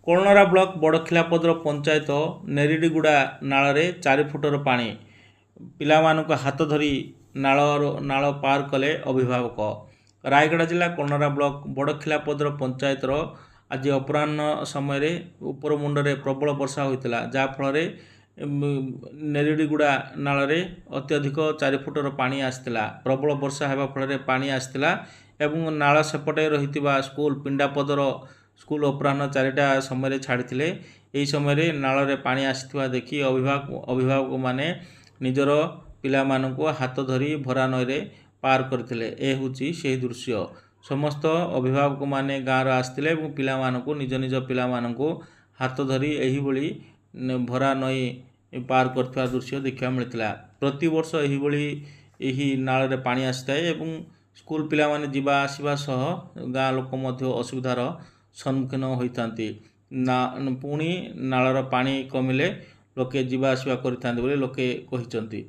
कोलनरा block बड़खिलापदर panchayat नेरिडीगुड़ा नाल 4 footer पानी पिलामानक हाथ धरी नाल पार कले अभिभावक। रायगढ़ जिला कोलनरा ब्लॉक बड़खिलापदर पंचायतर आज अपराह्न समय उपर मुंडे प्रबल वर्षा होता जहाँफल नेरिडीगुड़ा नाल अत्यधिक 4 फुटर पानी आसाला। प्रबल वर्षा होगा फल पानी आसाला एवं नाल सेपटे रही स्कूल पिंडापदर स्कूल अपराह्न 4टा समय छाड़ी यही समय नाल पानी आसी देखि अभिभावक माने निजर पिला हाथ धरी भरा नईरे पार करते। ए हूँ से दृश्य समस्त अभिभावक माने गाँव आसते पिला निज निज पिला हाथ धरी यही भरा नई पार करथिबा दृश्य देखा मिलता। प्रति वर्ष यही नाल पानी आसी थाए एवं स्कूल पिला माने जिबा आसिबा सह गाँ लोक मध्य असुविधार सम्मुखीन होता ना पुणी नालर पानी कमिले लोके जिबा आसिबा करिथांते बोली लोके कहिसंती।